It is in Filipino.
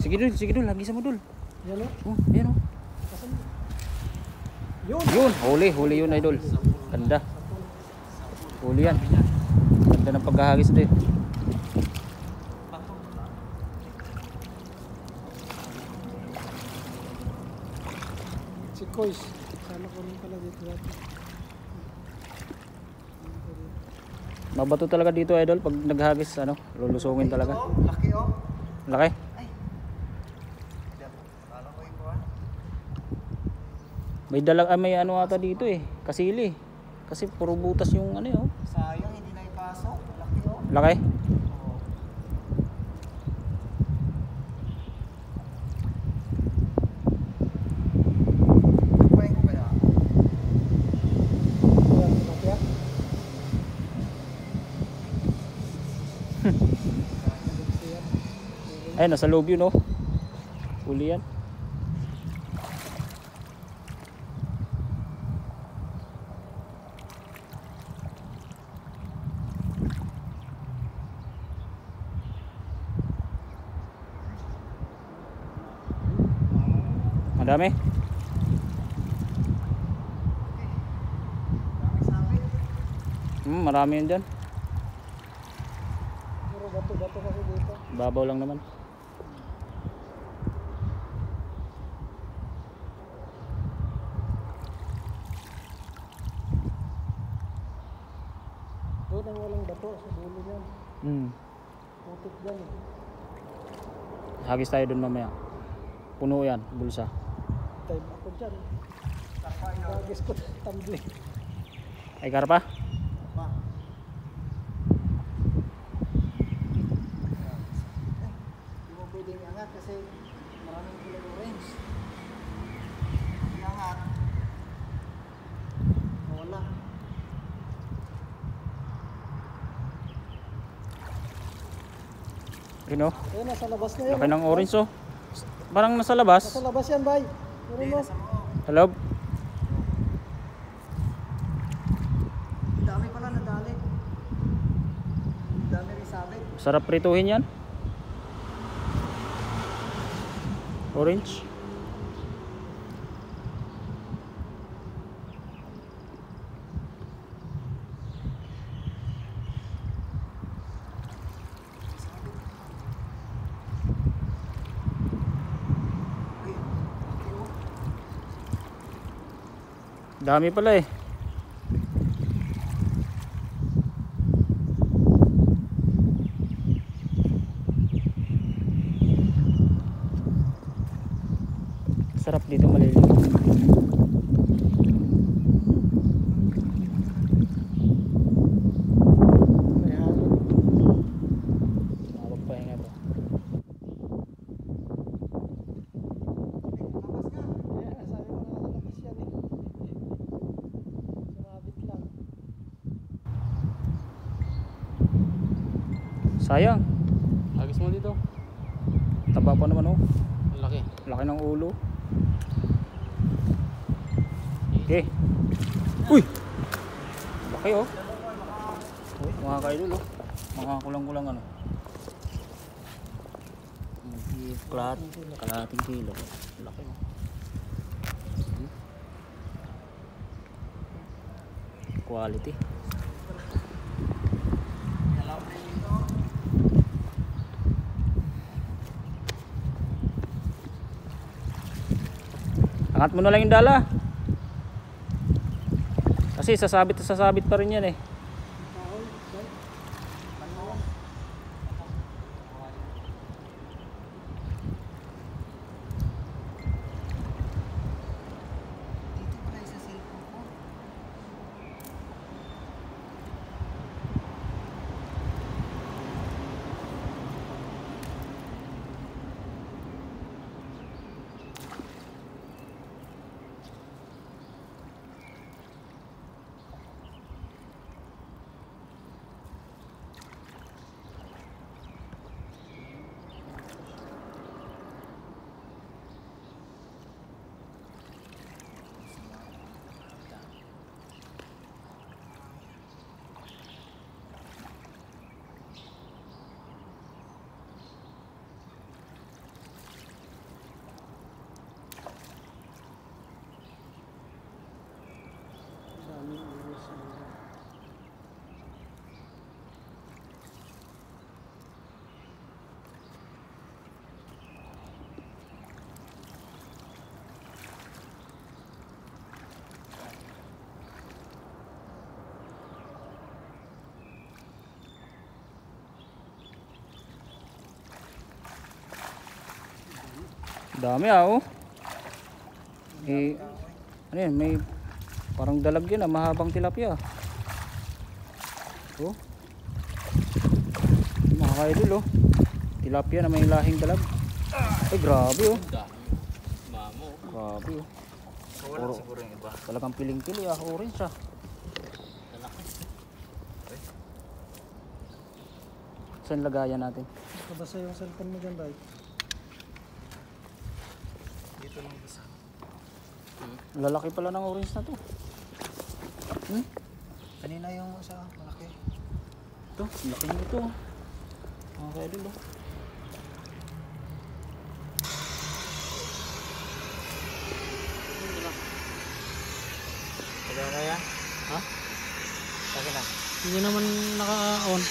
Sige dul, lagi sa mo dul. Yan o. Oh, ayan oh. Yun, huli yun idol. Ganda. Huli yan. Ganda ng paghahagis din. Si Kois. Sana ko rin pala dito natin. Mabato talaga dito idol pag naghagis ano, lulusungin talaga. Laki oh. Laki. Ay. Kala ko yung buwan. May dalag may ano ata dito eh, kasili. Kasi puro butas yung ano oh. Sayang hindi na ipasok. Laki oh. Laki. Oo. Nagpain ko kaya. Yan, tilapia. Ay, nasa loob yun oh. Huli yan. Madami. Sabi. Marami yun dyan. Puro bato-bato kasi dito. Babaw lang naman. Doon ang walang bato sa dulo niyan. Putik dyan eh. Hagis tayo dun mamaya. Puno yan, bulsa. Time ako dyan. Gagis ko tumbling. Ay karpa? Pa. Hindi mo pwedeng iangat kasi maraming kulay orange. Iangat. Wala. Yun oh. Ayun, nasa labas na yun. Laki ng orange oh. Parang nasa labas. Nasa labas yan, bay. Pero Hindi, mo. nasa mo. Sa loob. Dami pala nadali. Dami rin sabit. Sarap prituhin yan. Orange. Dami pala eh. Sarap dito malilim. May halo. Magpahinga ba? Kaya sabi ko na labas yan eh. Sumabit lang. Sayang. Hagis mo dito. Taba pa naman oh. Laki. Laki ng ulo. Okay. Uy! Laki oh. Oh, mga kaidol oh. Mga kulang-kulang ano. Kalahating kilo. Laki oh. Quality. Angat mo na lang yung dala. Kasi sasabit pa rin yan eh. Dito pala isa cellphone ko. Dami ah, oh. Eh, ano yan, may parang dalag yun ah, mahabang tilapia. Oh. Mga kaidol oh. Tilapia na may lahing dalag. Ay grabe oh. Grabe oh. Wala siguro yung iba. Talagang piling-pili ah, orange ah. Saan lagayan natin? Kabasa yung cellphone mo dyan, Ray. Dito lang basa. Lalaki pala ng orange na to. Hmm? Kanina yung sa malaki. Ito, laki nito. Mga kaidol oh. Kaya na yan? Ha? Sige na. Hindi naman naka-on.